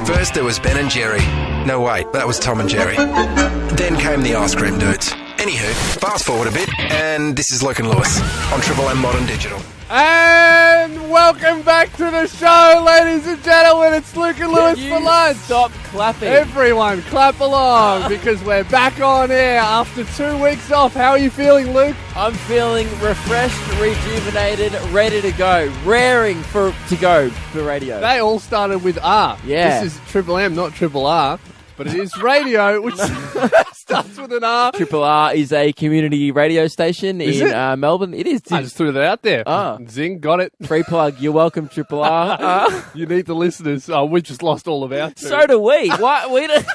First there was Ben and Jerry. No, wait, that was Tom and Jerry. Then came the ice cream dudes. Anywho, fast forward a bit, and this is Luke and Lewis on Triple M Modern Digital. And welcome back to the show, ladies and gentlemen. It's Luke and Lewis for lunch. Stop clapping. Everyone, clap along because we're back on air after 2 weeks off. How are you feeling, Luke? I'm feeling refreshed, rejuvenated, ready to go, raring to go for radio. They all started with R. Yeah. This is Triple M, not Triple R. But it is radio, which starts with an R. Triple R is a community radio station in Melbourne. It is. I just threw that out there. Oh. Zing, got it. Free plug. You're welcome, Triple R. You need the listeners. Oh, we just lost all of our two. So do we. What? We don't...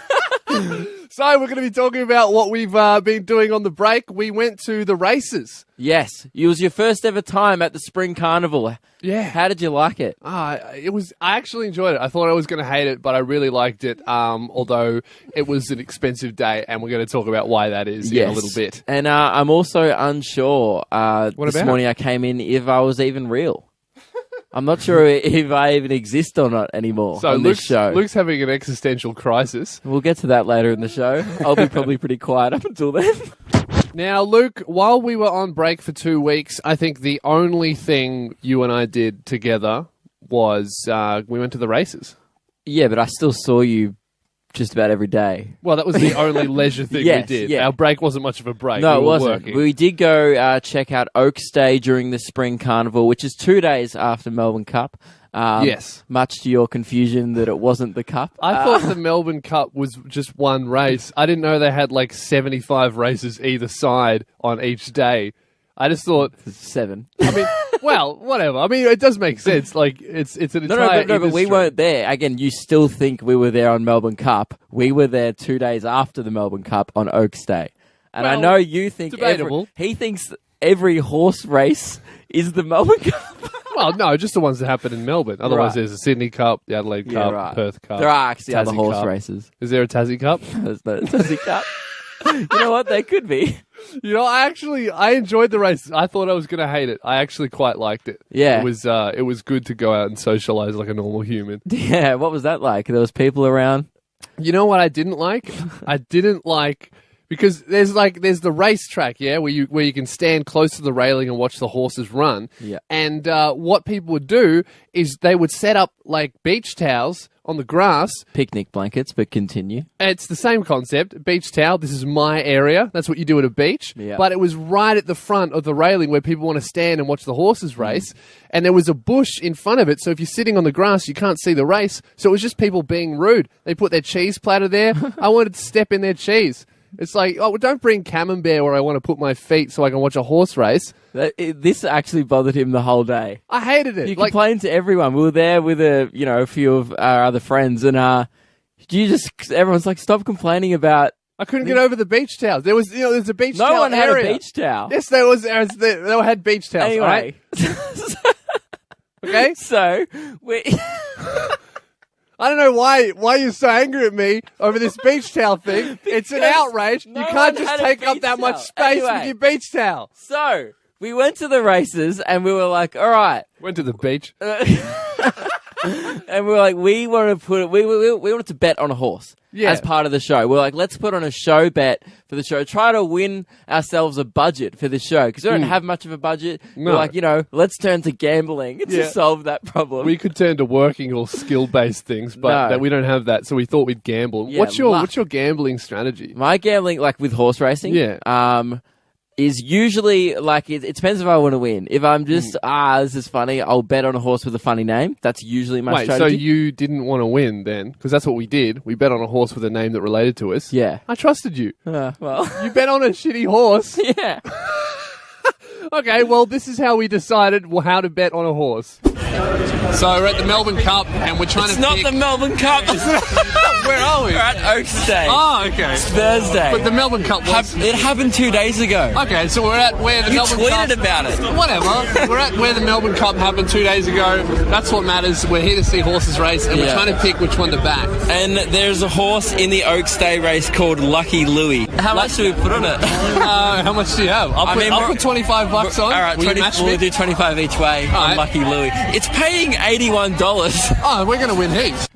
So we're going to be talking about what we've been doing on the break. We went to the races. Yes. It was your first ever time at the Spring Carnival. Yeah. How did you like it? I actually enjoyed it. I thought I was going to hate it, but I really liked it, although it was an expensive day, and we're going to talk about why that is in a little bit. And I'm also unsure this morning I came in if I was even real. I'm not sure if I even exist or not anymore on this show. Luke's having an existential crisis. We'll get to that later in the show. I'll be probably pretty quiet up until then. Now, Luke, while we were on break for 2 weeks, I think the only thing you and I did together was we went to the races. Yeah, but I still saw you just about every day. Well, that was the only leisure thing we did. Yeah. Our break wasn't much of a break. No, we it wasn't. Working. We did go check out Oaks Day during the Spring Carnival, which is 2 days after Melbourne Cup. Yes. Much to your confusion that it wasn't the Cup. I thought the Melbourne Cup was just one race. I didn't know they had like 75 races either side on each day. I just thought 7. I mean, well, whatever. I mean, it does make sense. Like it's an entire No, but we weren't there. Again, you still think we were there on Melbourne Cup. We were there 2 days after the Melbourne Cup on Oaks Day. And I know you think debatable. He thinks every horse race is the Melbourne Cup. Well, no, just the ones that happen in Melbourne. Otherwise, there's the Sydney Cup, the Adelaide Cup, Perth Cup. There are actually other Tassie horse Cup. races. Is there a Tassie Cup? There's no Tassie Cup. You know what? They could be. You know, I enjoyed the races. I thought I was going to hate it. I actually quite liked it. Yeah. It was good to go out and socialise like a normal human. Yeah, what was that like? There was people around? You know what I didn't like? I didn't like... Because there's the racetrack, where you can stand close to the railing and watch the horses run. Yeah. And what people would do is they would set up like beach towels on the grass. Picnic blankets, but continue. It's the same concept. Beach towel. This is my area. That's what you do at a beach. Yeah. But it was right at the front of the railing where people want to stand and watch the horses race. And there was a bush in front of it. So if you're sitting on the grass, you can't see the race. So it was just people being rude. They put their cheese platter there. I wanted to step in their cheese. It's like, oh, well, don't bring camembert where I want to put my feet so I can watch a horse race. This actually bothered him the whole day. I hated it. You complained to everyone. We were there with a few of our other friends, and everyone's like, stop complaining about. I couldn't get over the beach towels. There's a beach towel area. No one had a beach towel. Yes, there was. They had beach towels. Anyway, right? Okay. So we. I don't know why you're so angry at me over this beach towel thing. It's an outrage. You can't just take up that much space with your beach towel. So we went to the races and we were like, all right. Went to the beach. And we were like, we wanted to bet on a horse as part of the show. We're like, let's put on a show bet for the show. Try to win ourselves a budget for the show because we don't have much of a budget. No. We're like, let's turn to gambling to solve that problem. We could turn to working or skill-based things, but we don't have that, so we thought we'd gamble. Yeah, what's your gambling strategy? My gambling, like with horse racing, is usually like it depends if I want to win. If I'm just this is funny, I'll bet on a horse with a funny name. That's usually my strategy. So you didn't want to win then? Because that's what we did. We bet on a horse with a name that related to us. Yeah, I trusted you. Well, you bet on a shitty horse. Yeah. Okay, well, this is how we decided how to bet on a horse. So we're at the Melbourne Cup, and we're trying to pick... It's not the Melbourne Cup. Where are we? We're at Oaks Day. Oh, okay. It's Thursday. But the Melbourne Cup was... It happened 2 days ago. Okay, so we're at where the Melbourne Cup... You tweeted about it. Whatever. We're at where the Melbourne Cup happened 2 days ago. That's what matters. We're here to see horses race, and we're trying to pick which one to back. And there's a horse in the Oaks Day race called Lucky Louie. How much do we put on it? How much do you have? I'll put $25 on. All right, we'll do 25 each way on Lucky Louie. It's paying $81. Oh, we're going to win heaps.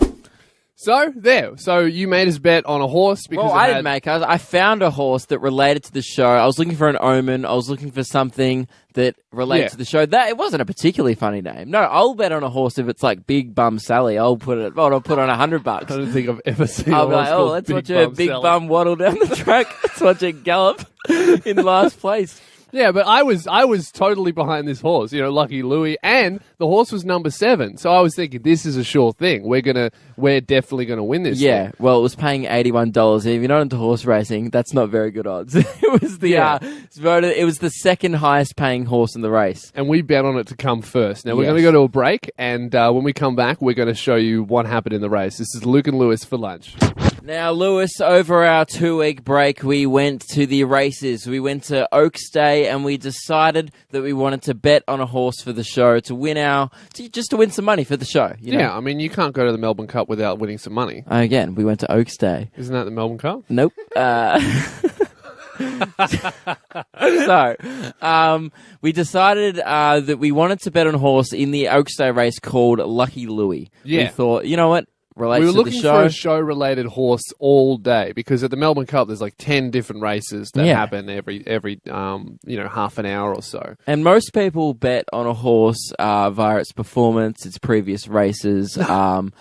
So, there. So, you made us bet on a horse because I didn't make us. I found a horse that related to the show. I was looking for an omen. I was looking for something that related to the show. That it wasn't a particularly funny name. No, I'll bet on a horse if it's like Big Bum Sally. I'll put on $100. I don't think I've ever seen I'll a be horse like, called let's Big watch Bum a big Sally. bum waddle down the track. Let's watch it gallop in last place. Yeah, but I was totally behind this horse, Lucky Louie, and the horse was number 7. So I was thinking, this is a sure thing. We're definitely gonna win this. Yeah, thing. Well, it was paying $81. If you're not into horse racing, that's not very good odds. It was it was the second highest paying horse in the race, and we bet on it to come first. Now we're Yes. going to go to a break, and when we come back, we're going to show you what happened in the race. This is Luke and Lewis for lunch. Now, Lewis, over our 2-week break, we went to the races. We went to Oaks Day, and we decided that we wanted to bet on a horse for the show to win some money for the show. Yeah, I mean, you can't go to the Melbourne Cup without winning some money. Again, we went to Oaks Day. Isn't that the Melbourne Cup? Nope. So, we decided that we wanted to bet on a horse in the Oaks Day race called Lucky Louie. Yeah. We thought, you know what? Relates We were to looking the show. for a show-related horse all day because at the Melbourne Cup there's like 10 different races that happen every half an hour or so. And most people bet on a horse via its performance, its previous races. How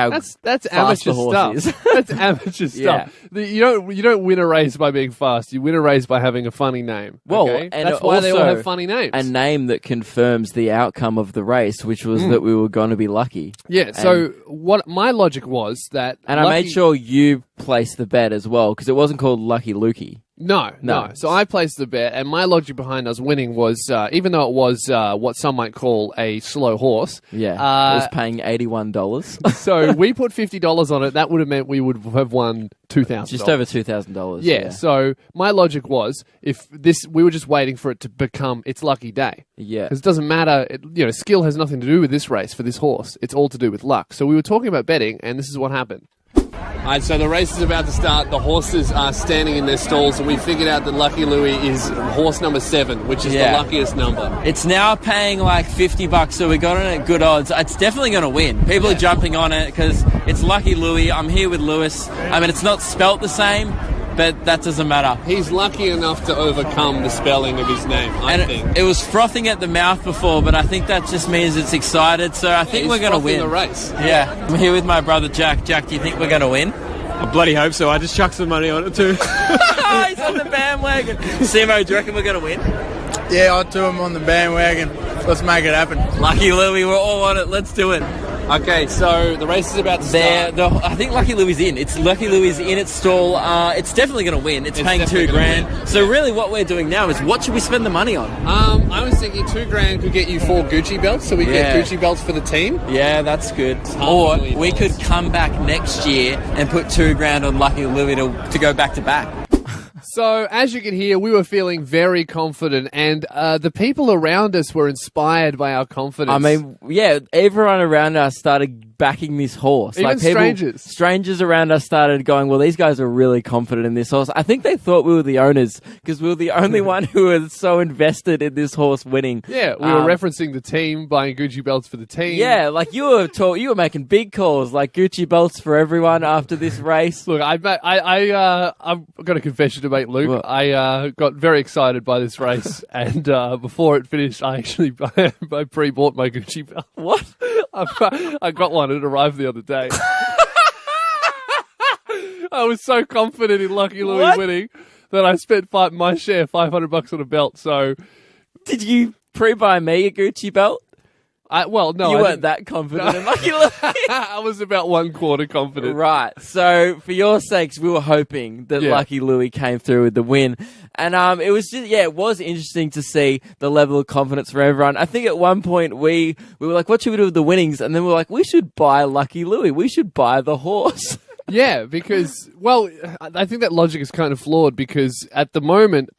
That's fast amateur the horse stuff. is. That's amateur stuff. You don't win a race by being fast. You win a race by having a funny name. Well, okay? and that's why they all also have funny names. A name that confirms the outcome of the race, which was that we were going to be lucky. Yeah. So what my logic was that, and I made sure you placed the bet as well because it wasn't called Lucky Lukey. No. So I placed the bet, and my logic behind us winning was, even though it was what some might call a slow horse. Yeah, it was paying $81. So we put $50 on it. That would have meant we would have won $2,000. Just over $2,000. Yeah. So my logic was, we were just waiting for it to become its lucky day. Yeah. Because it doesn't matter. Skill has nothing to do with this race for this horse. It's all to do with luck. So we were talking about betting, and this is what happened. All right, so the race is about to start. The horses are standing in their stalls, and we figured out that Lucky Louie is horse number 7, which is the luckiest number. It's now paying like $50, so we got it at good odds. It's definitely going to win. People are jumping on it because it's Lucky Louie. I'm here with Lewis. I mean, it's not spelt the same, but that doesn't matter. He's lucky enough to overcome the spelling of his name, I think. It was frothing at the mouth before, but I think that just means it's excited, so I think we're going to win. the race. Yeah. I'm here with my brother Jack. Jack, do you think we're going to win? I bloody hope so. I just chucked some money on it too. He's on the bandwagon. Simo, do you reckon we're going to win? Yeah, I too am on the bandwagon. Let's make it happen. Lucky Louie, we're all on it. Let's do it. Okay, so the race is about to start. I think Lucky Louie's in. Lucky Louie's in its stall. It's definitely going to win. It's paying $2,000. So really, what we're doing now is what should we spend the money on? I was thinking $2,000 could get you 4 Gucci belts, so we get Gucci belts for the team. Yeah, that's good. Or we could come back next year and put $2,000 on Lucky Louie to go back to back. So, as you can hear, we were feeling very confident, and the people around us were inspired by our confidence. I mean, yeah, everyone around us started backing this horse. Even strangers. Strangers around us started going, well, these guys are really confident in this horse. I think they thought we were the owners because we were the only one who was so invested in this horse winning. Yeah, we were referencing the team, buying Gucci belts for the team. Yeah, like you were making big calls, like Gucci belts for everyone after this race. Look, I've got a confession to make, Luke. What? I got very excited by this race, and before it finished, I actually I pre-bought my Gucci belt. What? I got one. It arrived the other day. I was so confident in Lucky Louie winning that I spent my share $500 on a belt. So, did you pre-buy me a Gucci belt? No, you weren't that confident in Lucky Louie. I was about 1/4 confident. Right. So for your sakes, we were hoping that Lucky Louie came through with the win. And it was just, it was interesting to see the level of confidence for everyone. I think at one point we were like, what should we do with the winnings? And then we were like, we should buy Lucky Louie. We should buy the horse. Yeah, because, I think that logic is kind of flawed because at the moment,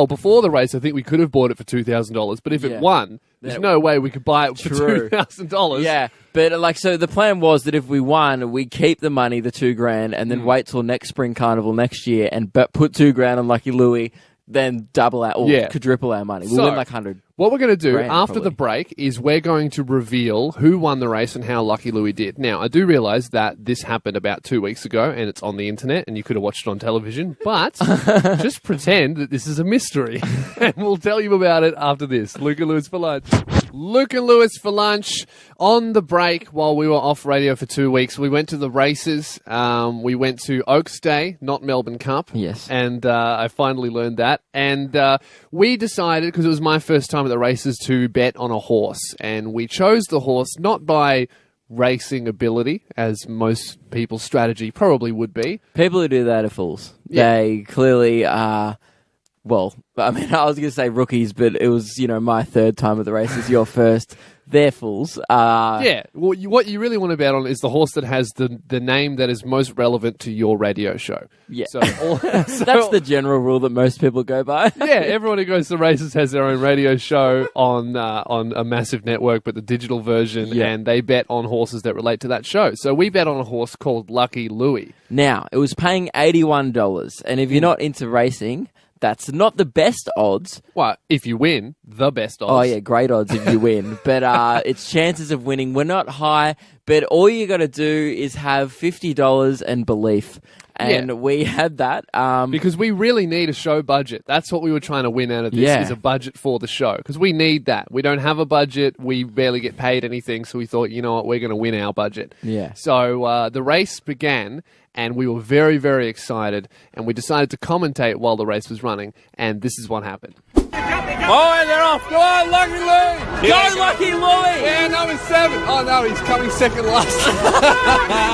before the race, I think we could have bought it for $2,000, but if it won, there's no way we could buy it for $2,000. Yeah, but so the plan was that if we won, we keep the money, the $2,000, and then wait till next spring carnival next year and put $2,000 on Lucky Louie, then double our, or quadruple our money. We'll win like 100. What we're going to do Grant, after the break is we're going to reveal who won the race and how Lucky Louie did. Now, I do realise that this happened about 2 weeks ago and it's on the internet and you could have watched it on television, but just pretend that this is a mystery and we'll tell you about it after this. Luke and Lewis for lunch. Luke and Lewis for lunch. On the break, while we were off radio for 2 weeks, we went to the races. We went to Oaks Day, not Melbourne Cup. Yes. And I finally learned that. And we decided, because it was my first time at the races, to bet on a horse. And we chose the horse not by racing ability, as most people's strategy probably would be. People who do that are fools. Yeah. They clearly are. Well, I mean, I was going to say rookies, but it was, my third time at the races, your first. They're fools. Yeah. Well, what you really want to bet on is the horse that has the name that is most relevant to your radio show. Yeah. So That's the general rule that most people go by. Yeah, everyone who goes to races has their own radio show on a massive network, but the digital version, and they bet on horses that relate to that show. So we bet on a horse called Lucky Louie. Now, it was paying $81, and if you're not into racing, that's not the best odds. Well, if you win, the best odds. Oh, yeah, great odds if you win. But its chances of winning were not high, but all you got to do is have $50 and belief. And we had that. Because we really need a show budget. That's what we were trying to win out of this, is a budget for the show. Because we need that. We don't have a budget. We barely get paid anything. So we thought, you know what, we're going to win our budget. Yeah. So the race began, and we were very, very excited. And we decided to commentate while the race was running. And this is what happened. Oh, and they're off. Go on, Lucky Louie. Go, Lucky Louie! Yeah, number 7. Oh, no, he's coming second last.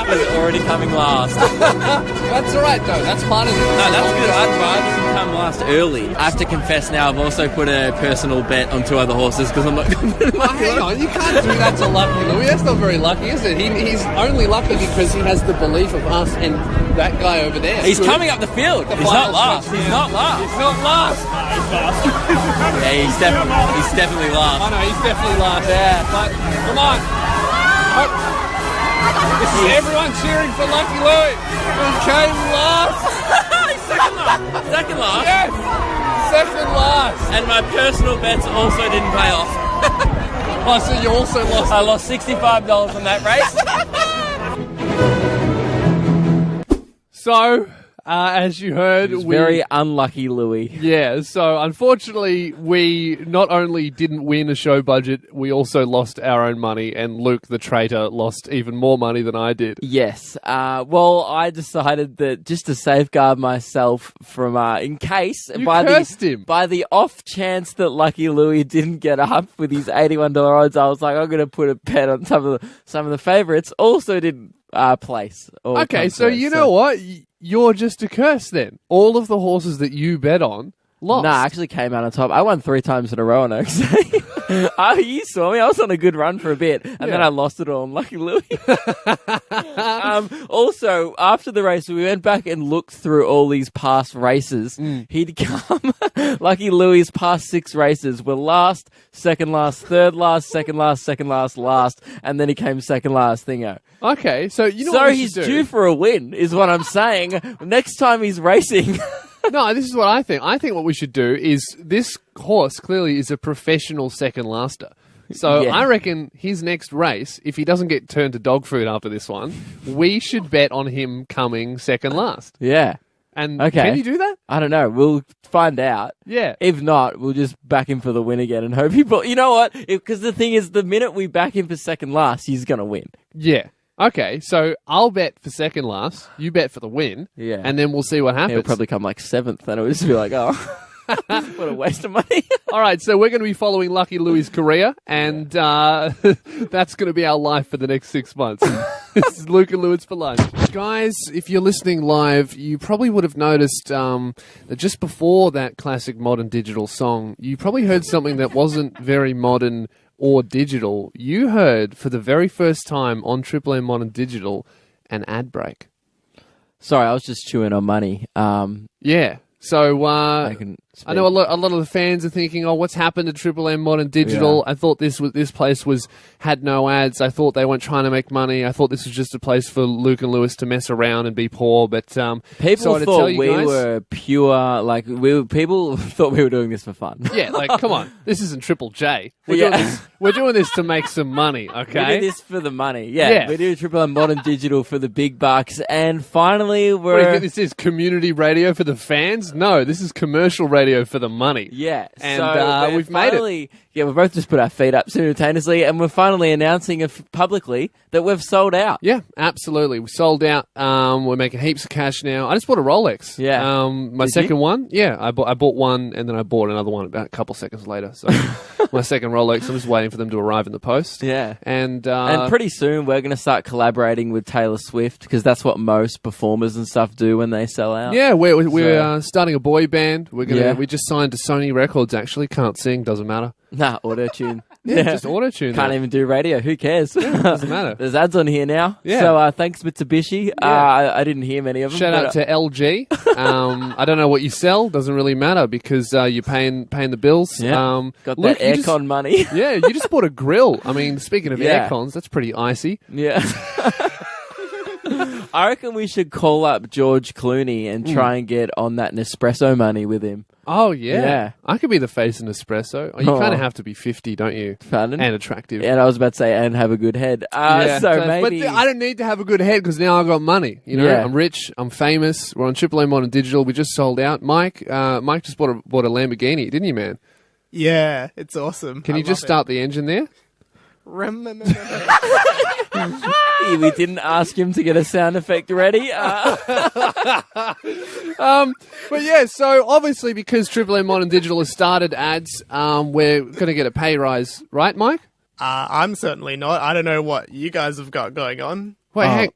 He's already coming last. That's all right, though. That's part of it. No, that's good. I'd rather him come last early. I have to confess now, I've also put a personal bet on 2 other horses because I'm not going to Oh, hang on, you can't do that to Lucky Louie. That's not very lucky, is it? He's only lucky because he has the belief of us and that guy over there. He's coming up the field. He's not last. He's not last. He's not last. Yeah, he's definitely last. I know, he's definitely last. Yeah. But, come on. This is everyone cheering for Lucky Louie. He came last. Second last. Yes. Second last. And my personal bets also didn't pay off. Oh, so you also lost. I lost $65 on that race. So, as you heard, Very unlucky, Louie. Yeah, so unfortunately, we not only didn't win a show budget, we also lost our own money, and Luke, the traitor, lost even more money than I did. Yes. Well, I decided that just to safeguard myself from, in case, You cursed him. by the off chance that Lucky Louie didn't get up with his $81 odds, I was like, I'm going to put a bet on some of the favourites. Also didn't place. Okay, so you know what? You're just a curse then. All of the horses that you bet on lost. Nah, I actually came out on top. I won 3 times in a row on Oaks Day. You saw me. I was on a good run for a bit, and then I lost it all on Lucky Louie. Also, after the race, we went back and looked through all these past races. He'd come. Lucky Louie's past 6 races were last, second last, third last, second last, second last, last, and then he came second last. Thingo. Okay, so you know So what we he's should do? due for a win, is what I'm saying. Next time he's racing. No, this is what I think. I think what we should do is this horse clearly is a professional second laster. So Yeah. I reckon his next race, if he doesn't get turned to dog food after this one, we should bet on him coming second last. Yeah. And Okay. can you do that? I don't know. We'll find out. Yeah. If not, we'll just back him for the win again and hope he... You know what? Because the thing is, the minute we back him for second last, he's going to win. Yeah. Okay, so I'll bet for second last, you bet for the win, Yeah. and then we'll see what happens. He'll probably come like 7th, and it'll just be like, oh, what a waste of money. All right, so we're going to be following Lucky Louie's career, and that's going to be our life for the next 6 months. This is Luke and Lewis for lunch. Guys, if you're listening live, you probably would have noticed that just before that classic modern digital song, you probably heard something that wasn't very modern or digital. You heard, for the very first time on Triple M Modern Digital, an ad break. Sorry, I was just chewing on money. Yeah. So, I can I know a lot of the fans are thinking, "Oh, what's happened to Triple M Modern Digital? Yeah. I thought this place had no ads. I thought they weren't trying to make money. I thought this was just a place for Luke and Lewis to mess around and be poor." But people thought we were pure, like people thought we were doing this for fun. Yeah, like come on, this isn't Triple J. We're doing this to make some money. Okay, we do this for the money. Yeah. We do Triple M Modern Digital for the big bucks, and finally What do you think this is? Community radio for the fans? No, this is commercial radio for the money. Yeah, and so we've made it. Yeah, we've both just put our feet up simultaneously, and we're finally announcing publicly that we've sold out. Yeah, absolutely. We sold out. We're making heaps of cash now. I just bought a Rolex. Yeah. My second one. Yeah, I bought one, and then I bought another one about a couple seconds later. So my second Rolex. I'm just waiting for them to arrive in the post. Yeah. And pretty soon we're going to start collaborating with Taylor Swift, because that's what most performers and stuff do when they sell out. Yeah, we're starting a boy band. We just signed to Sony Records. Actually, can't sing, doesn't matter. Nah, auto-tune. Yeah, just auto-tune. Can't even do radio. Who cares? Doesn't matter. There's ads on here now. Yeah. So thanks, Mitsubishi. I didn't hear many of them. Shout out to LG. I don't know what you sell. Doesn't really matter because you're paying the bills. Yeah. Got Luke, that aircon money. Yeah, you just bought a grill. I mean, speaking of Yeah. aircons, that's pretty icy. Yeah. I reckon we should call up George Clooney and try and get on that Nespresso money with him. Oh, yeah. Yeah. I could be the face of Nespresso. Oh, you kind of have to be 50, don't you? Pardon? And attractive. And I was about to say, and have a good head. So maybe... But I don't need to have a good head because now I've got money. You know, Yeah. I'm rich. I'm famous. We're on Triple M Modern Digital. We just sold out. Mike just bought a Lamborghini, didn't you, man? Yeah, it's awesome. Can you just start the engine there? We didn't ask him to get a sound effect ready. But yeah, so obviously because Triple M Modern Digital has started ads, we're going to get a pay rise, right, Mike? I'm certainly not. I don't know what you guys have got going on. Wait,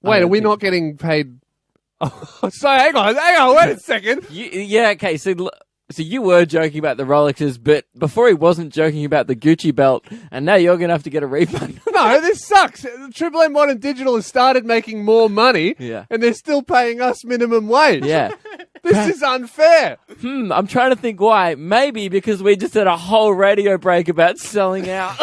are we not getting paid? Oh, so hang on, wait a second. Okay, so you were joking about the Rolexes, but before he wasn't joking about the Gucci belt, and now you're going to have to get a refund. No, this sucks. Triple M Modern Digital has started making more money, and they're still paying us minimum wage. Yeah. This is unfair. I'm trying to think why. Maybe because we just had a whole radio break about selling out.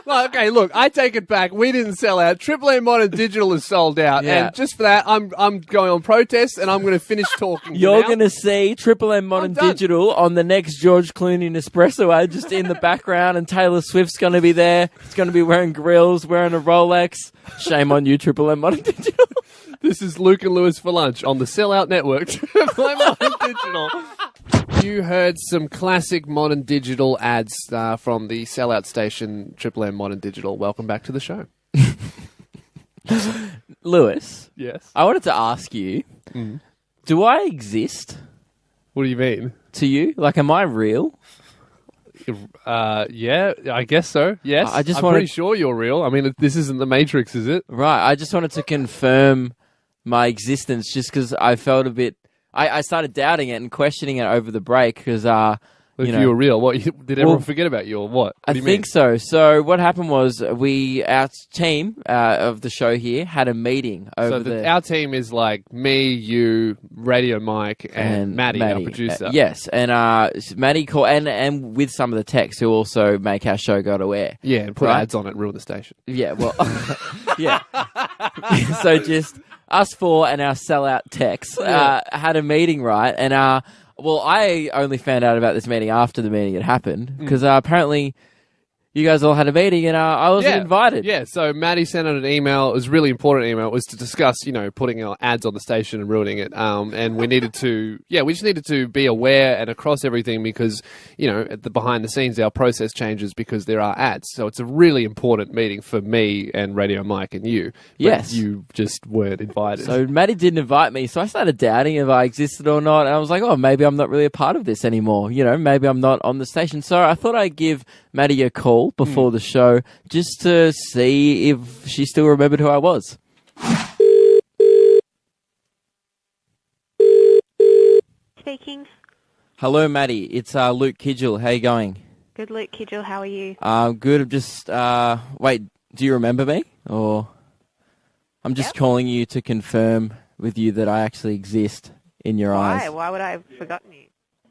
Well, okay, look, I take it back. We didn't sell out. Triple M Modern Digital is sold out. Yeah. And just for that, I'm going on protest and I'm going to finish talking. You're going to see Triple M Modern Digital on the next George Clooney Nespresso ad just in the background, and Taylor Swift's going to be there. He's going to be wearing grills, wearing a Rolex. Shame on you, Triple M Modern Digital. This is Luke and Lewis for lunch on the Sellout Network. Triple M Modern Digital. You heard some classic Modern Digital ads from the Sellout station, Triple M Modern Digital. Welcome back to the show. Lewis. Yes. I wanted to ask you, do I exist What do you mean? to you? Like, am I real? Yeah, I guess so. Yes. I just I'm wanted- pretty sure you're real. I mean, this isn't the Matrix, is it? Right. I just wanted to confirm my existence just because I felt a bit... I started doubting it and questioning it over the break because... If you were real, what did everyone forget about you or what? I think so. So what happened was our team of the show here had a meeting over our team is like me, you, Radio Mike, and Maddie, our producer. Yes, and Maddie called, and with some of the techs who also make our show go to air. Yeah, and put ads on it and ruin the station. Yeah, well, yeah. So just us four and our sellout techs had a meeting, right? And well, I only found out about this meeting after the meeting had happened because apparently you guys all had a meeting and I wasn't invited. Yeah, so Maddie sent out an email. It was a really important email. It was to discuss, putting our ads on the station and ruining it. And we needed to, we just needed to be aware and across everything because, at the behind the scenes, our process changes because there are ads. So it's a really important meeting for me and Radio Mike and you. But yes. You just weren't invited. So Maddie didn't invite me. So I started doubting if I existed or not. And I was like, oh, maybe I'm not really a part of this anymore. Maybe I'm not on the station. So I thought I'd give Maddie a call before the show just to see if she still remembered who I was. Speaking. Hello, Maddie. It's Luke Kidgel. How you going? Good, Luke Kidgel. How are you? Good. I'm just... wait, do you remember me? Or... I'm just calling you to confirm with you that I actually exist in your eyes. Why? Why would I have forgotten you?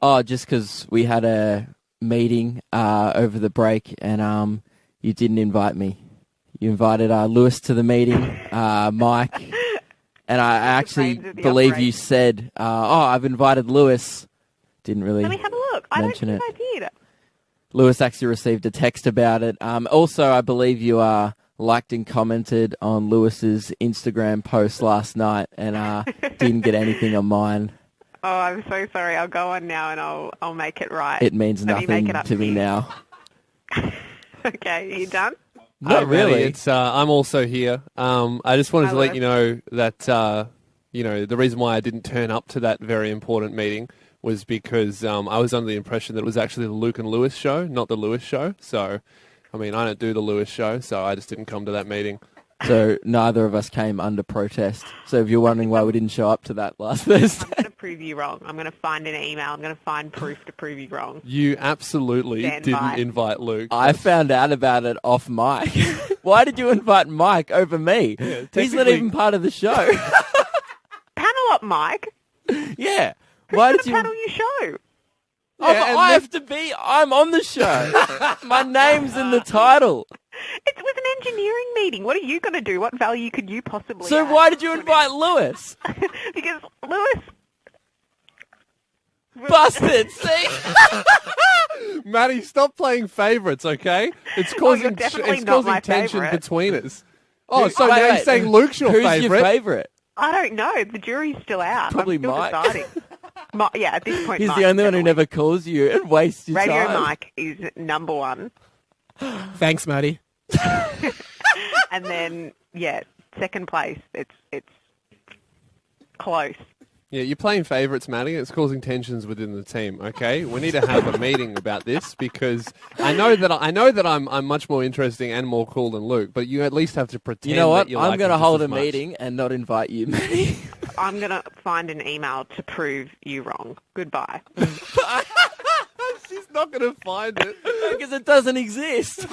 Oh, just because we had a meeting over the break and you didn't invite me. You invited Lewis to the meeting, Mike, and I actually believe you said, I've invited Lewis. Didn't really Let me have a look. I don't mention think it. I did. Lewis actually received a text about it. Also, I believe you liked and commented on Lewis's Instagram post last night and didn't get anything on mine. Oh, I'm so sorry. I'll go on now and I'll make it right. It means Let me nothing make it up to me you. now. Okay, are you done? Not Maddie, really. It's I'm also here. I just wanted Hi, to let Lewis. you know that the reason why I didn't turn up to that very important meeting was because I was under the impression that it was actually the Luke and Lewis show, not the Lewis show. So, I mean, I don't do the Lewis show, so I just didn't come to that meeting. So neither of us came under protest. So if you're wondering why we didn't show up to that last Thursday. I'm going to prove you wrong. I'm going to find an email. I'm going to find proof to prove you wrong. You absolutely Stand didn't by. invite Luke. I found out about it off mic. Why did you invite Mike over me? He's not technically- even part of the show. Panel up, Mike. Yeah. Why Who's did going you... to panel your show? Oh, but I have to be... I'm on the show. My name's in the title. It was an engineering meeting. What are you going to do? What value could you possibly So add? why did you invite Lewis? Because Lewis... Busted, see? Maddie, stop playing favourites, okay? It's causing you're definitely it's not causing my tension favourite. between us. Oh, so Wait, now wait. you're saying Luke's your Who's favourite? your favourite? I don't know. The jury's still out. Probably I'm still Mike. deciding. Yeah, at this point, He's Mike, the only one who definitely. never calls you and wastes your Radio time. Mike is number one. Thanks, Maddie. And then, second place. It's close. Yeah, you're playing favourites, Maddie. It's causing tensions within the team. Okay, we need to have a meeting about this because I know that I'm much more interesting and more cool than Luke, but you at least have to pretend. You know what? That you I'm like going to him just hold as a much. meeting and not invite you, Maddie. I'm going to find an email to prove you wrong. Goodbye. She's not going to find it. Because it doesn't exist.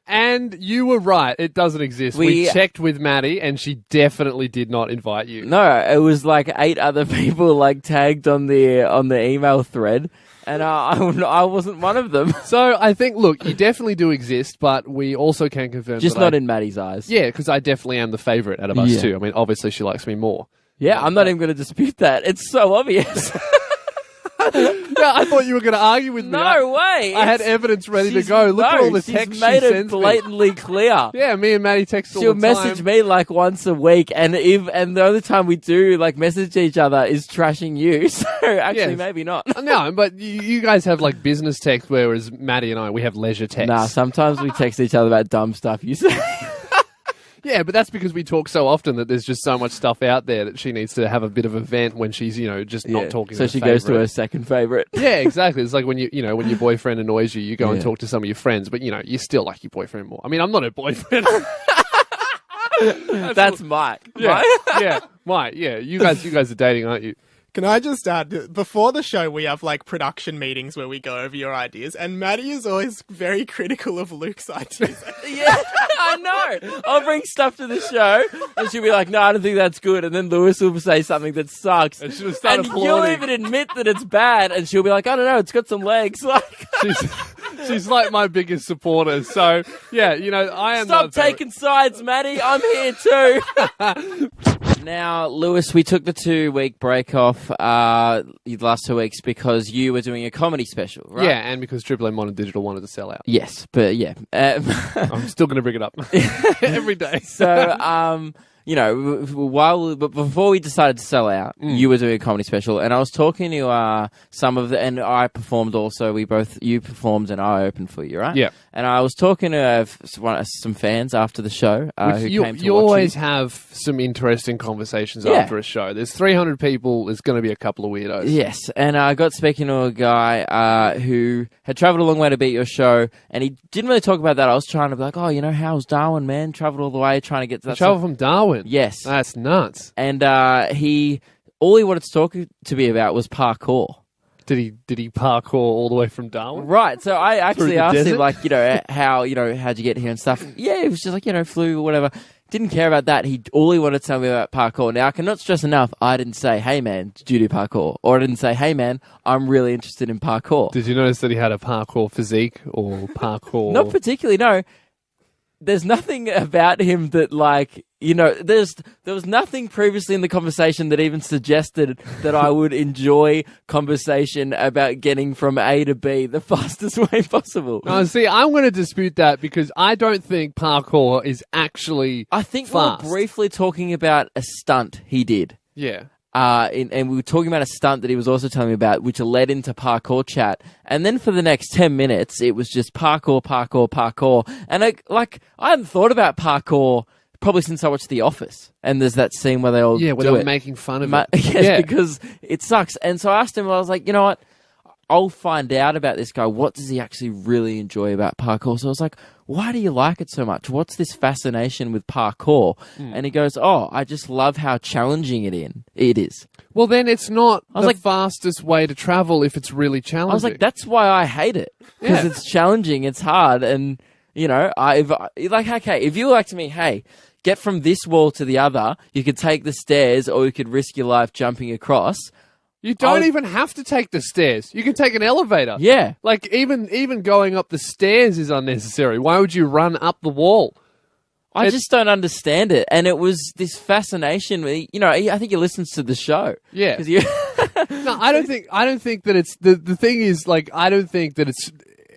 And you were right. It doesn't exist. We We- checked with Maddie, and she definitely did not invite you. No, it was like 8 other people like tagged on the email thread, and I wasn't one of them. So I think, look, you definitely do exist, but we also can confirm Just that not I- in Maddie's eyes. Yeah, because I definitely am the favourite out of us Yeah. two. I mean, obviously she likes me more. Yeah, I'm not even going to dispute that. It's so obvious. Yeah, I thought you were going to argue with me. No way. I had It's- evidence ready to she's- go. Look at no, all the she's text made she it sends me. blatantly clear. Yeah, me and Maddie text all She'll the time. message me like once a week, and the only time we do like message each other is trashing you. So actually, Yes. maybe not. No, but you guys have like business text, whereas Maddie and I, we have leisure text. Nah, sometimes we text each other about dumb stuff you say. Yeah, but that's because we talk so often that there's just so much stuff out there that she needs to have a bit of a vent when she's, just not talking So to she her goes to favourite. her second favorite. Yeah, exactly. It's like when when your boyfriend annoys you, you go and Yeah. talk to some of your friends, but you still like your boyfriend more. I mean, I'm not her boyfriend. That's Mike. yeah, Mike? yeah, Mike. Yeah, you guys are dating, aren't you? Can I just add, before the show, we have like production meetings where we go over your ideas, and Maddie is always very critical of Luke's ideas. Yeah, I know. I'll bring stuff to the show, and she'll be like, "No, I don't think that's good." And then Lewis will say something that sucks, And she'll start and you'll applauding. even admit that it's bad, and she'll be like, "I don't know, it's got some legs." Like, She's like my biggest supporter. So yeah, I am. stop not very- taking sides, Maddie. I'm here too. Now, Lewis, we took the 2-week break off the last 2 weeks because you were doing a comedy special, right? Yeah, and because Triple M Modern Digital wanted to sell out. Yes, but yeah. I'm still going to bring it up every day. So, but before we decided to sell out, you were doing a comedy special, and I was talking to and I performed also. You performed, and I opened for you, right? Yeah. And I was talking to some fans after the show who came to you watch always you. have some interesting conversations Yeah. after a show. There's 300 people. There's going to be a couple of weirdos. Yes, and I got speaking to a guy who had travelled a long way to be at your show, and he didn't really talk about that. I was trying to be like, how's Darwin, man? Travelled all the way, trying to get to that. Travel from Darwin. Yes. That's nuts. And all he wanted to talk to me about was parkour. Did he parkour all the way from Darwin? Right. So I actually the asked desert? him, like, how'd you get here and stuff. Yeah, it was just like, flew or whatever. didn't care about that. All he wanted to tell me about parkour. Now, I cannot stress enough, I didn't say, hey, man, did you do parkour? Or I didn't say, hey, man, I'm really interested in parkour. Did you notice that he had a parkour physique or parkour? Not particularly, no. There's nothing about him that, like, you know, there was nothing previously in the conversation that even suggested that I would enjoy conversation about getting from A to B the fastest way possible. See, I'm going to dispute that because I don't think parkour is actually I think fast. we were briefly talking about a stunt he did. Yeah. And we were talking about a stunt that he was also telling me about, which led into parkour chat. And then for the next 10 minutes, it was just parkour. And I hadn't thought about parkour probably since I watched The Office. And there's that scene where they all where do they were it. making fun of it. Yes, because it sucks. And so I asked him, I was like, you know what? I'll find out about this guy. What does he actually really enjoy about parkour? So I was like, why do you like it so much? What's this fascination with parkour? And he goes, I just love how challenging it is. Well, then it's not the fastest way to travel if it's really challenging. I was like, that's why I hate it. Because it's challenging, it's hard. And, you know, if you were like to me, hey, get from this wall to the other, you could take the stairs or you could risk your life jumping across. You don't even have to take the stairs. You can take an elevator. Yeah. Like, even going up the stairs is unnecessary. Why would you run up the wall? I just don't understand it. And it was this fascination. You know, I think he listens to the show. Yeah. You... No, I don't think that it's... The thing is, like, I don't think that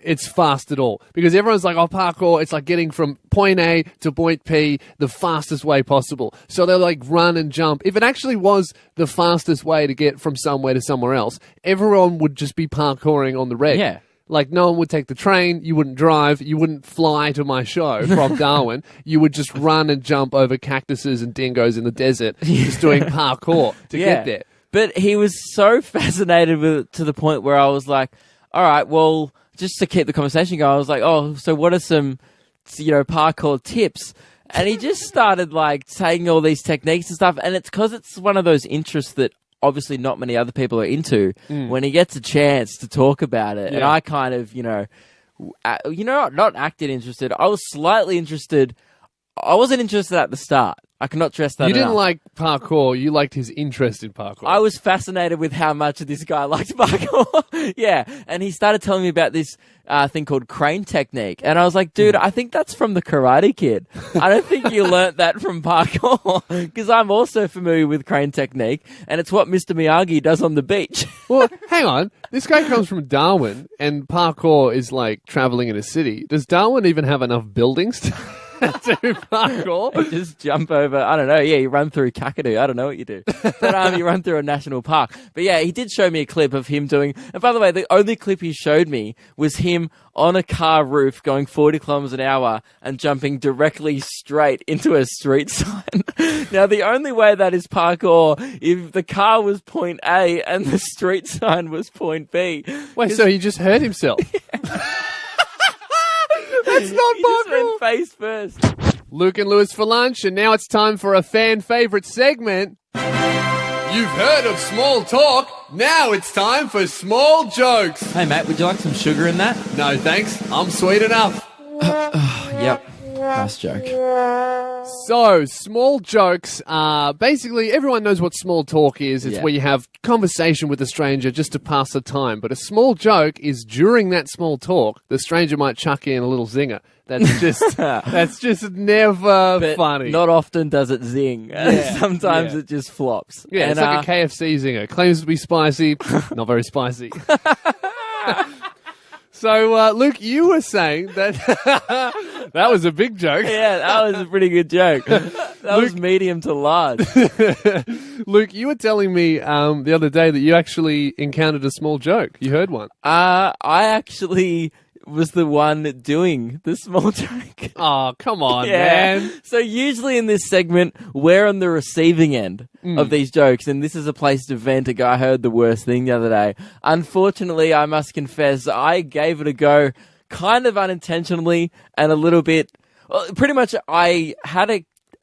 it's fast at all. Because everyone's like, parkour, it's like getting from point A to point P the fastest way possible. So they'll like run and jump. If it actually was the fastest way to get from somewhere to somewhere else, everyone would just be parkouring on the reg. Yeah. Like, no one would take the train, you wouldn't drive, you wouldn't fly to my show from Darwin. You would just run and jump over cactuses and dingoes in the desert, just doing parkour to get there. But he was so fascinated with it to the point where I was like, all right, well, just to keep the conversation going, I was like, so what are some, parkour tips? And he just started, like, taking all these techniques and stuff. And it's because it's one of those interests that obviously not many other people are into. When he gets a chance to talk about it. And I kind of, not acted interested. I was slightly interested. I wasn't interested at the start. I cannot stress that You didn't enough. like parkour. You liked his interest in parkour. I was fascinated with how much this guy liked parkour. Yeah. And he started telling me about this thing called crane technique. And I was like, dude, I think that's from the Karate Kid. I don't think you learnt that from parkour. Because I'm also familiar with crane technique. And it's what Mr. Miyagi does on the beach. Well, hang on. This guy comes from Darwin, and parkour is like traveling in a city. Does Darwin even have enough buildings to do parkour? You just jump over, I don't know, you run through Kakadu, I don't know what you do. But you run through a national park. But yeah, he did show me a clip of him doing, and by the way, the only clip he showed me was him on a car roof going 40 kilometers an hour and jumping directly straight into a street sign. Now, the only way that is parkour, if the car was point A and the street sign was point B. Wait, so he just hurt himself? That's not He just parkour. went face first. Luke and Lewis for lunch, and now it's time for a fan favourite segment. You've heard of small talk. Now it's time for small jokes. Hey, mate, would you like some sugar in that? No, thanks. I'm sweet enough. Yep. Nice joke. So, small jokes are basically, everyone knows what small talk is. It's Yeah. where you have conversation with a stranger just to pass the time. But a small joke is during that small talk, the stranger might chuck in a little zinger. That's just never But funny. not often does it zing. Sometimes it just flops. Yeah, And, it's like a KFC zinger. Claims to be spicy, not very spicy. So, Luke, you were saying that that was a big joke. yeah, that was a pretty good joke. That was medium to large. Luke, you were telling me the other day that you actually encountered a small joke. You heard one. I actually was the one doing the small joke. Oh, come on, man. So usually in this segment, we're on the receiving end of these jokes, and this is a place to vent. A guy heard the worst thing the other day. Unfortunately, I must confess, I gave it a go kind of unintentionally and a little bit... Well, pretty much, I had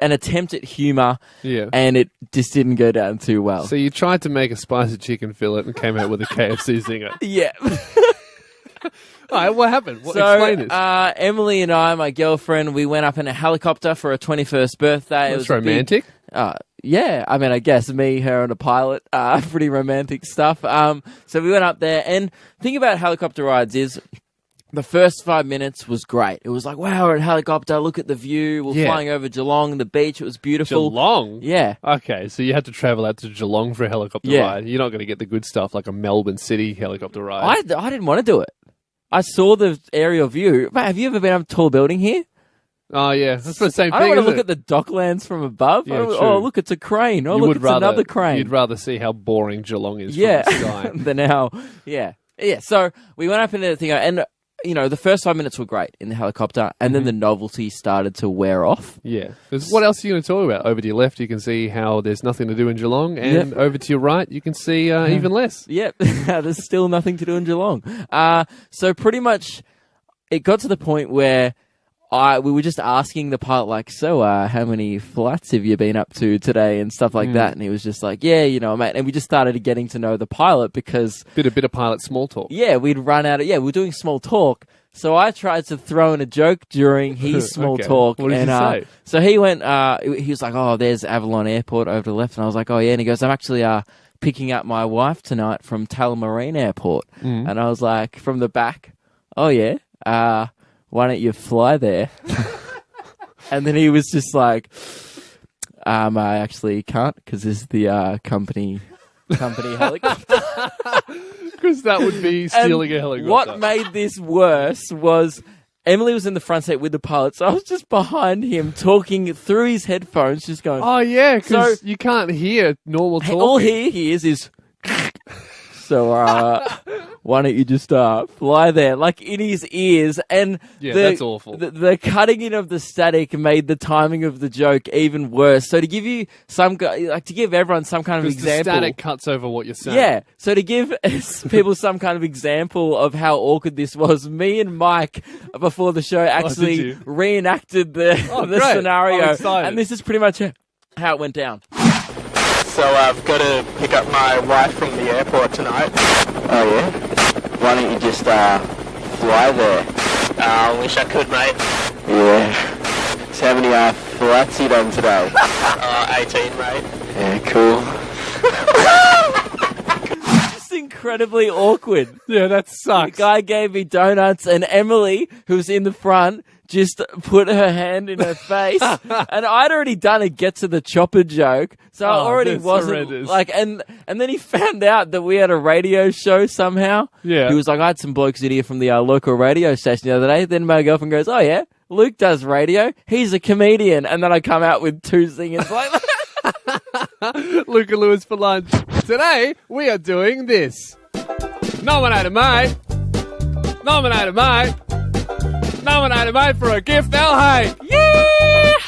an attempt at humour, and it just didn't go down too well. So you tried to make a spicy chicken fillet and came out with a KFC zinger. Yeah. All right, what happened? So, Explain this. Emily and I, my girlfriend, we went up in a helicopter for her 21st birthday. It was romantic. Yeah, I mean, I guess me, her, and a pilot, pretty romantic stuff. So we went up there, and the thing about helicopter rides is the first 5 minutes was great. It was like, wow, we're in a helicopter, look at the view. We're flying over Geelong, the beach, it was beautiful. Geelong? Yeah. Okay, so you had to travel out to Geelong for a helicopter ride. You're not going to get the good stuff like a Melbourne City helicopter ride. I didn't want to do it. I saw the aerial view. Mate, have you ever been up a tall building here? Oh, yeah. That's the same thing, I don't want to isn't look at the docklands from above. Yeah, Oh, look, it's a crane. Oh, You look, would it's rather, another crane. You'd rather see how boring Geelong is from Yeah. the sky. Than how, yeah. So we went up into the thing, and, you know, the first 5 minutes were great in the helicopter, and then the novelty started to wear off. Yeah. 'Cause what else are you going to talk about? Over to your left, you can see how there's nothing to do in Geelong, and over to your right, you can see even less. Yep, there's still nothing to do in Geelong. So pretty much, it got to the point where we were just asking the pilot, like, so how many flights have you been up to today and stuff like that? And he was just like, yeah, you know, mate. And we just started getting to know the pilot because... Bit of pilot small talk. Yeah, we'd run out of... Yeah, we were doing small talk. So I tried to throw in a joke during his small talk. What did he say? So he went... he was like, oh, there's Avalon Airport over to the left. And I was like, oh, yeah. And he goes, I'm actually picking up my wife tonight from Tullamarine Airport. And I was like, from the back, oh, yeah? Why don't you fly there? And then he was just like, I actually can't because this is the company helicopter. Because that would be stealing a helicopter. What made this worse was Emily was in the front seat with the pilot, so I was just behind him talking through his headphones, just going... Oh, yeah, because So- you can't hear normal talking. All he hears is... So, why don't you just fly there, like in his ears? And that's awful. The cutting in of the static made the timing of the joke even worse. So to give you to give everyone some kind of example, the static cuts over what you're saying. yeah. So to give people some kind of example of how awkward this was, me and Mike before the show actually you? reenacted the great. scenario, I'm excited. and this is pretty much how it went down. So I've got to pick up my wife from the airport tonight. Oh yeah? Why don't you just fly there? I wish I could, mate. Yeah. So how many flights you done today? 18, mate. Yeah, cool. Just incredibly awkward. Yeah, that sucks. The guy gave me donuts, and Emily, who's in the front, just put her hand in her face. And I'd already done a get to the chopper joke, so I already that's wasn't horrendous. like. And then he found out that we had a radio show somehow. Yeah. He was like, I had some blokes in here from the local radio station the other day. Then my girlfriend goes, oh yeah, Luke does radio. He's a comedian. And then I come out with two singers like that. Luke and Lewis for lunch. Today, we are doing this. Nominated, mate. Nominated, mate. Nominated, mate, for a gift they'll hate.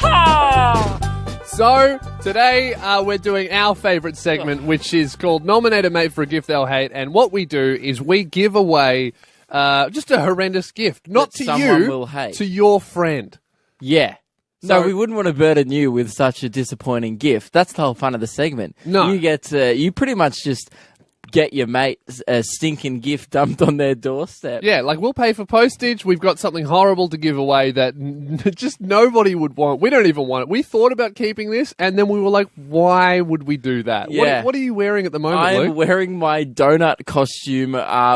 Yeehaw! So, today we're doing our favourite segment, which is called Nominated, mate, for a gift they'll hate. And what we do is we give away just a horrendous gift. Not That to someone you, will hate. to your friend. Yeah. No, So- we wouldn't want to burden you with such a disappointing gift. That's the whole fun of the segment. No. You get you pretty much just get your mate a stinking gift dumped on their doorstep. Yeah, like we'll pay for postage. We've got something horrible to give away that just nobody would want. We don't even want it. We thought about keeping this, and then we were like, why would we do that? Yeah. What are you wearing at the moment, I'm Luke? wearing my donut costume,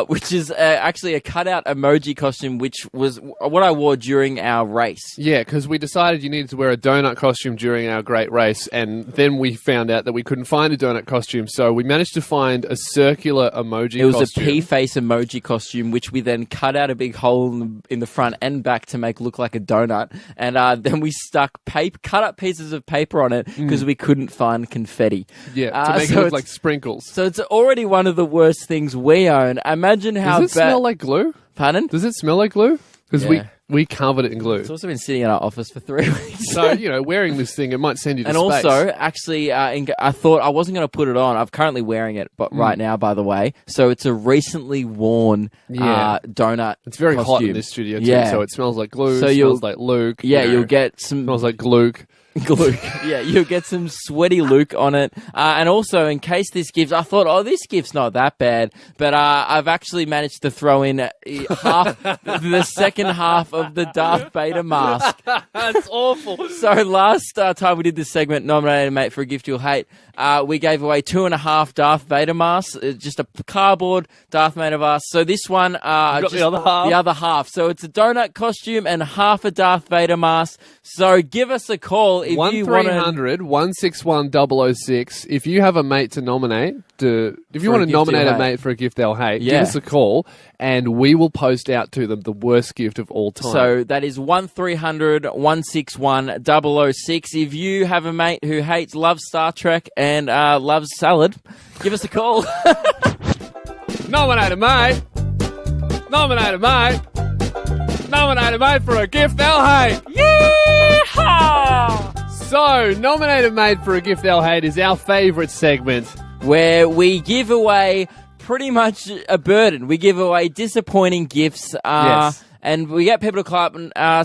which is actually a cutout emoji costume, which was what I wore during our race. Yeah, because we decided you needed to wear a donut costume during our great race, and then we found out that we couldn't find a donut costume, so we managed to find a circular emoji It was costume. a pea-face emoji costume, which we then cut out a big hole in the front and back to make look like a donut. And then we stuck cut up pieces of paper on it because we couldn't find confetti. Yeah, to make so it look it's- like sprinkles. So it's already one of the worst things we own. Imagine how Does it smell like glue? Pardon? Does it smell like glue? Because Yeah. we covered it in glue. It's also been sitting in our office for 3 weeks. So, wearing this thing, it might send you to And space. also, actually, I thought I wasn't going to put it on. I'm currently wearing it, but right now, by the way. So it's a recently worn donut. It's very hot costume. in this studio, too, Yeah. so it smells like glue, So it you'll- smells like Luke. Yeah, you'll get some. smells like Luke. Luke. Yeah, you'll get some sweaty Luke on it. And also, in case this gift, I thought, this gift's not that bad. But I've actually managed to throw in the second half of the Darth Vader mask. That's awful. So last time we did this segment, Nominated Mate for a Gift You'll Hate, we gave away 2.5 Darth Vader masks, just a cardboard Darth Vader mask. So this one, just the other half? The other half. So it's a donut costume and half a Darth Vader mask. So give us a call if you want to... 1-300-161-006. If you have a mate to nominate, if you want to nominate a mate for a gift they'll hate, give us a call and we will post out to them the worst gift of all time. So that is 1-300-161-006. If you have a mate who loves Star Trek and loves salad, give us a call. Nominate a mate. Nominate a mate. Nominate a mate for a gift they'll hate. Yeehaw! So, Nominate a Mate for a Gift They'll Hate is our favourite segment. Where we give away pretty much a burden. We give away disappointing gifts. Yes. And we get people to clap.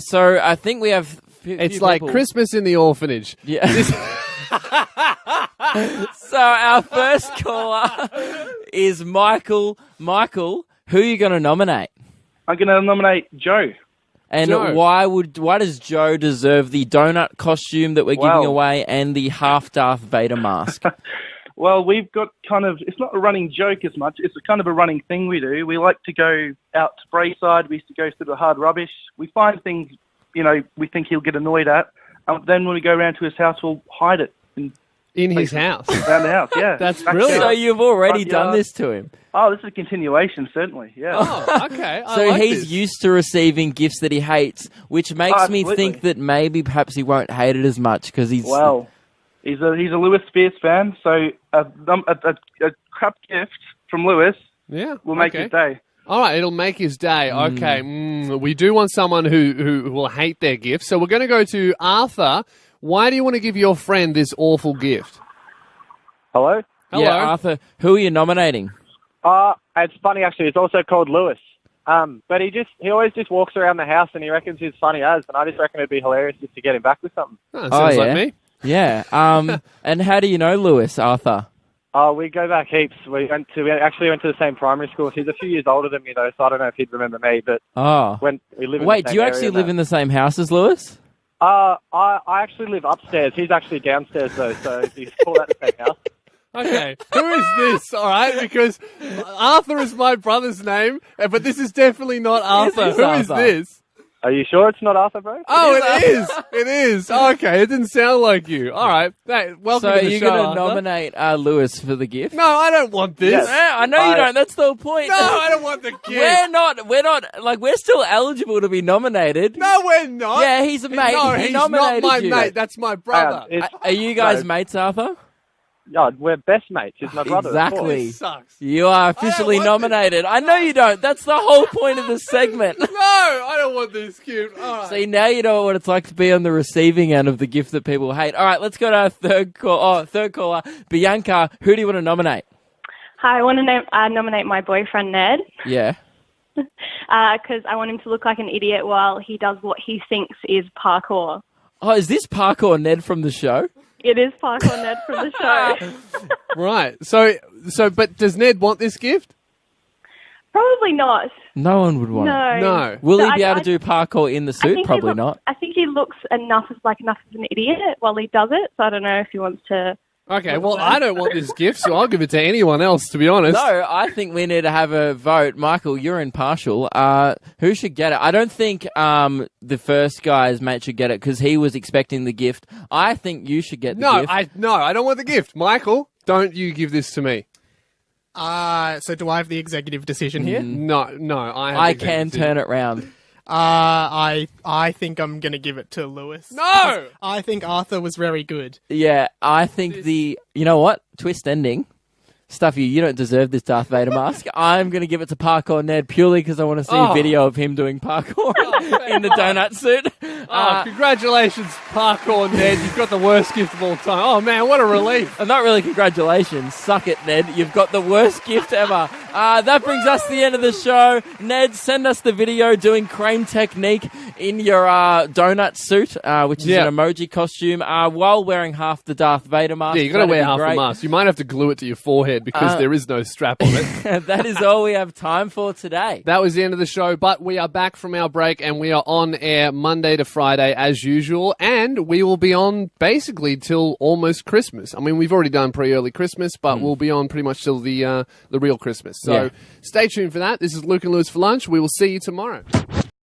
So I think we have... It's like people. Christmas in the orphanage. Yeah. So our first caller is Michael. Michael, who are you going to nominate? I'm going to nominate Joe. And Joe. why does Joe deserve the donut costume that we're giving away and the half Darth Vader mask? Well, we've got it's not a running joke as much, it's a kind of a running thing we do. We like to go out to Braeside, we used to go through the hard rubbish. We find things, we think he'll get annoyed at. Then when we go around to his house, we'll hide it. In his house? Around the house, yeah. That's brilliant. So you've already done this to him? Oh, this is a continuation, certainly, yeah. Oh, okay. So he's used to receiving gifts that he hates, which makes me think that maybe perhaps he won't hate it as much because he's... Well, he's a Lewis Spears fan, so a crap gift from Lewis will make his day. All right, it'll make his day. Okay, we do want someone who will hate their gift. So we're going to go to Arthur. Why do you want to give your friend this awful gift? Hello? Yeah, Arthur, who are you nominating? It's funny, actually. It's also called Lewis. But he always just walks around the house and he reckons he's funny as, and I just reckon it'd be hilarious just to get him back with something. Oh, sounds like me. Yeah. And how do you know Lewis, Arthur? We go back heaps. We actually went to the same primary school. He's a few years older than me, though, so I don't know if he'd remember me. But when we live in the same do you actually live in the same house as Lewis? I actually live upstairs. He's actually downstairs, though, so you call that the same house. Okay, who is this? All right, because Arthur is my brother's name, but this is definitely not Arthur. Who is this? Are you sure it's not Arthur, bro? Oh, it is. It is. Okay, it didn't sound like you. All right. Welcome to the show, So you're going to Arthur. nominate Lewis for the gift? No, I don't want this. Yes. Yeah, I know you don't. That's the whole point. No, I don't want the gift. We're not, we're still eligible to be nominated. No, we're not. Yeah, he's a mate. No, he he's nominated not my you. mate. That's my brother. Are you guys mates, Arthur? No, we're best mates. He's my brother. Exactly. This sucks. You are officially nominated. I know you don't. That's the whole point of the segment. No, I don't want this gift. All right. See, now you know what it's like to be on the receiving end of the gift that people hate. All right, let's go to our third caller. Bianca, who do you want to nominate? Hi, I want to nominate my boyfriend, Ned. Yeah. Because I want him to look like an idiot while he does what he thinks is parkour. Oh, is this Parkour Ned from the show? It is Parkour Ned from the show. Right. So, but does Ned want this gift? Probably not. No one would want it. No. Will he be able to do parkour in the suit? Probably not. I think he looks enough of an idiot while he does it, so I don't know if he wants to... Okay, well, I don't want this gift, so I'll give it to anyone else, to be honest. No, I think we need to have a vote. Michael, you're impartial. Who should get it? I don't think the first guy's mate should get it because he was expecting the gift. I think you should get the gift. I don't want the gift. Michael, don't you give this to me. So do I have the executive decision here? No, I can turn it round. I think I'm going to give it to Lewis. No! I think Arthur was very good. Yeah, I think you know what? Twist ending. Stuff you don't deserve this Darth Vader mask. I'm going to give it to Parkour Ned purely because I want to see a video of him doing parkour in the donut suit. Congratulations, Parkour Ned. You've got the worst gift of all time. Oh, man, what a relief. Not really congratulations. Suck it, Ned. You've got the worst gift ever. That brings us to the end of the show. Ned, send us the video doing crane technique in your donut suit, which is an emoji costume, while wearing half the Darth Vader mask. Yeah, you got to wear half the mask. You might have to glue it to your forehead because there is no strap on it. That is all we have time for today. That was the end of the show, but we are back from our break and we are on air Monday to Friday as usual, and we will be on basically till almost Christmas. I mean, we've already done pre-early Christmas, but we'll be on pretty much till the real Christmas. So stay tuned for that. This is Luke and Lewis for lunch. We will see you tomorrow.